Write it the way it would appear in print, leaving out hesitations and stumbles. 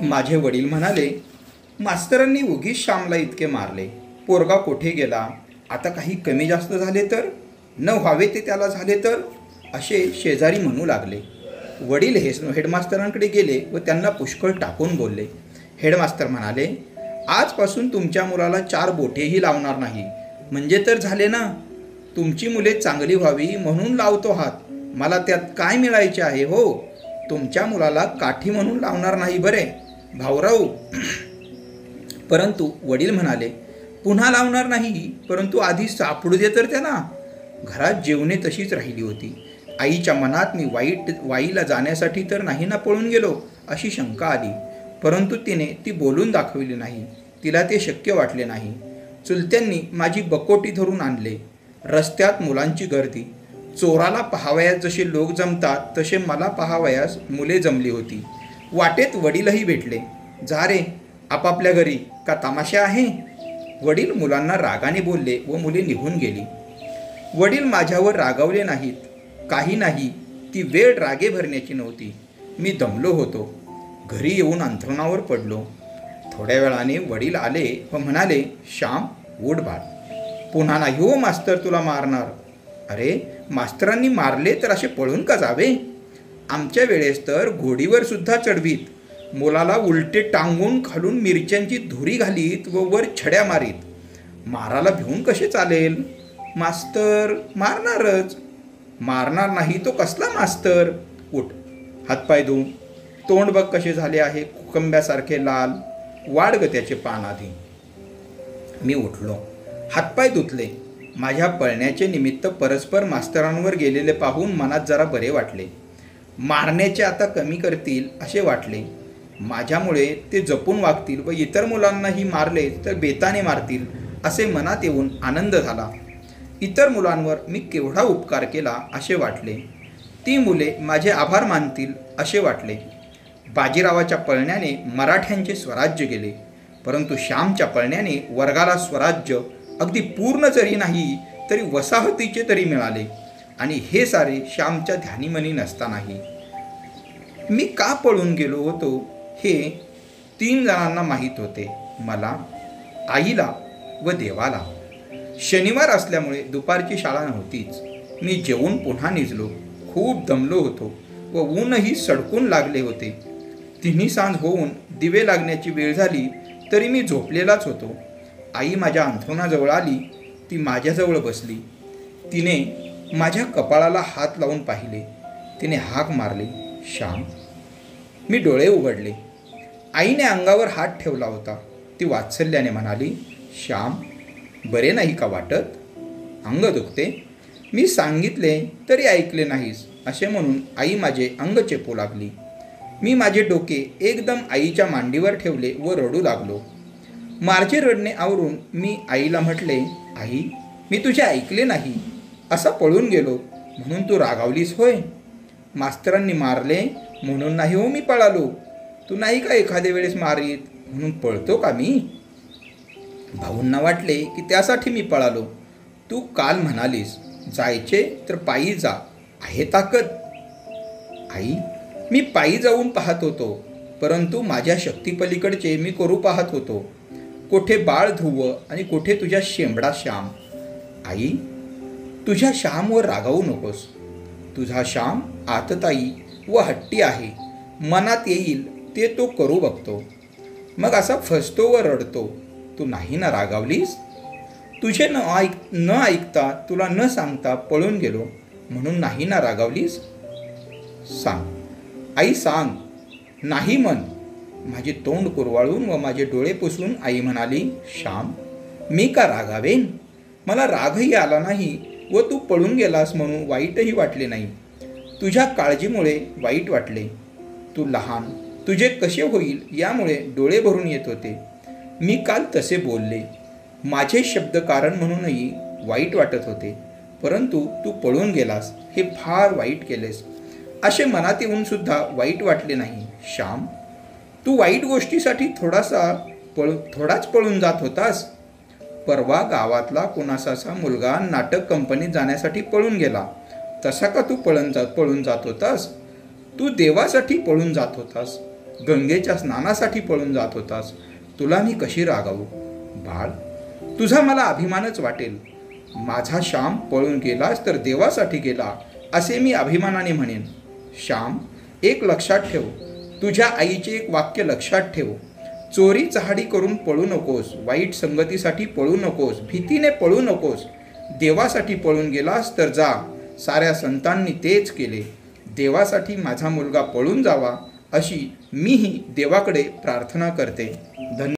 माझे वडील म्हणाले, मास्तरांनी उगीच श्यामला इतके मारले. पोरगा कोठे गेला, आता काही कमी जास्त झाले तर, न व्हावे ते त्याला झाले तर, असे शेजारी म्हणू लागले. वडील हेडमास्तरांकडे गेले व त्यांना पुष्कळ टाकून बोलले. हेडमास्तर म्हणाले, आजपासून तुमच्या मुलाला 4 बोटेही लावणार नाही. म्हणजे तर झाले ना. तुमची मुले चांगली व्हावी म्हणून लावतो हात. मला त्यात काय मिळायचे आहे हो. तुमच्या मुलाला काठी म्हणून लावणार नाही बरे भाऊराव. परंतु वडील म्हणाले, पुन्हा लावणार नाही, परंतु आधी सापडू दे तर त्याला. घरात जेवणे तशीच राहिली होती. आईच्या मनात मी वाईला जाण्यासाठी तर नाही ना पळून गेलो अशी शंका आली. परंतु तिने ती बोलून दाखविली नाही. तिला ते शक्य वाटले नाही. चुलत्यांनी माझी बकोटी धरून आणले. रस्त्यात मुलांची गर्दी. चोराला पाहावयास जसे लोक जमतात तसे मला पाहावयास मुले जमली होती. वाटेत वडीलही भेटले. जा रे आपापल्या घरी, का तमाशा आहे. वडील मुलांना रागाने बोलले व मुले निघून गेली. वडील माझ्यावर रागावले नाहीत, काही नाही. ती वेळ रागे भरण्याची नव्हती. मी दमलो होतो. घरी येऊन अंथरुणावर पडलो. थोड्या वेळाने वडील आले व म्हणाले, श्याम उठ बाळ. पुन्हा नाही हो मास्तर तुला मारणार. अरे मास्तरांनी मारले तर असे पळून का जावे. आमच्या वेळेस तर घोडीवर सुद्धा चढवीत. मुलाला उलटे टांगून खालून मिरच्यांची धुरी घालीत व वर छड्या मारीत. माराला भिवून कसे चालेल. मास्तर मारणारच. मारणार नाही तो कसला मास्तर. उठ, हातपाय धुवून. तोंड बघ कसे झाले आहे, कुकंब्यासारखे लाल. वाढ ग त्याचे पान आधी. मी उठलो, हातपाय धुतले. माझ्या पळण्याचे निमित्त परस्पर मास्तरांवर गेलेले पाहून मनात जरा बरे वाटले. मारण्याचे आता कमी करतील असे वाटले. माझ्यामुळे ते जपून वागतील व इतर मुलांनाही मारले तर बेताने मारतील असे मनात येऊन आनंद झाला. इतर मुलांवर मी केवढा उपकार केला असे वाटले. ती मुले माझे आभार मानतील असे वाटले. बाजीरावाच्या पळण्याने मराठ्यांचे स्वराज्य गेले, परंतु श्यामच्या पळण्याने वर्गाला स्वराज्य अगदी पूर्ण जरी नाही तरी वसाहतीचे तरी मिळाले. आणि हे सारे श्यामच्या ध्यानीमनी नसतानाही. मी का पळून गेलो होतो हे 3 जणांना माहीत होते, मला, आईला व देवाला. शनिवार असल्यामुळे दुपारची शाळा नव्हतीच. मी जेवून पुन्हा निजलो. खूप दमलो होतो व ऊनही सडकून लागले होते. 3 सांज होऊन दिवे लागण्याची वेळ झाली तरी मी झोपलेलाच होतो. आई माझ्या अंथरुणाजवळ आली. ती माझ्याजवळ बसली. तिने माझ्या कपाळाला हात लावून पाहिले. तिने हाक मारली, श्याम. मी डोळे उघडले. आईने अंगावर हात ठेवला होता. ती वात्सल्याने म्हणाली, श्याम बरे नाही का वाटत. अंग दुखते. मी सांगितले तरी ऐकले नाहीस असे म्हणून आई माझे अंग चेपू लागली. मी माझे डोके एकदम आईच्या मांडीवर ठेवले व रडू लागलो. माझे रडणे आवरून मी आईला म्हटले, आई मी तुझे ऐकले नाही, असा पळून गेलो म्हणून तू रागावलीस होय. मास्तरांनी मारले म्हणून नाही हो मी पळालो. तू नाही का एखाद्या वेळेस मारीत म्हणून पळतो का मी. भाऊंना वाटले की त्यासाठी मी पळालो. तू काल म्हणालीस जायचे तर पायी जा, आहे ताकद. आई मी पायी जाऊन पाहत होतो, परंतु माझ्या शक्तीपलीकडचे मी करू पाहत होतो. कोठे बाळ ध्रुव आणि कोठे तुझ्या शेंबडा श्याम. आई तुझ्या श्यामवर रागावू नकोस. तुझा श्याम आतताई व हट्टी आहे. मनात येईल ते तो करू बघतो, मग असा फसतो व रडतो. तू नाही ना रागावलीस. तुझे न ऐकता तुला न सांगता पळून गेलो म्हणून नाही ना रागावलीस. सांग आई सांग. नाही म्हण. माझे तोंड कुरवाळून व माझे डोळे पुसून आई म्हणाली, श्याम मी का रागावेन. मला रागही आला नाही व तू पळून गेलास म्हणून वाईटही वाटले नाही. तुझ्या काळजीमुळे वाईट वाटले. तू लहान, तुझे कसे होईल यामुळे डोळे भरून येत होते. मी काल तसे बोलले. माझे शब्द कारण म्हणूनही वाईट वाटत होते. परंतु तू पळून गेलास हे फार वाईट केलेस असे मनात येऊन सुद्धा वाईट वाटले नाही. श्याम तू वाईट गोष्टीसाठी थोडाच पळून जात होतास. परवा गावातला कोणासाचा मुलगा नाटक कंपनीत जाण्यासाठी पळून गेला. तसा का तू पळून जात होतास. तू देवासाठी पळून जात होतास. गंगेच्या स्नानासाठी पळून जात होतास. तुला मी कशी रागावू बाळ? तुझा मला अभिमानच वाटेल. माझा श्याम पळून गेलास तर देवासाठी गेला असे मी अभिमानाने म्हणेन. श्याम, एक लक्षात ठेव, तुझ्या आईचे एक वाक्य लक्षात ठेव. चोरी चहाडी करून पळू नकोस, वाईट संगतीसाठी पळू नकोस, भीतीने पळू नकोस. देवासाठी पळून गेलास तर जा. साऱ्या संतांनी तेच केले. देवासाठी माझा मुलगा पळून जावा अशी मीही देवाकडे प्रार्थना करते. धन्यवाद.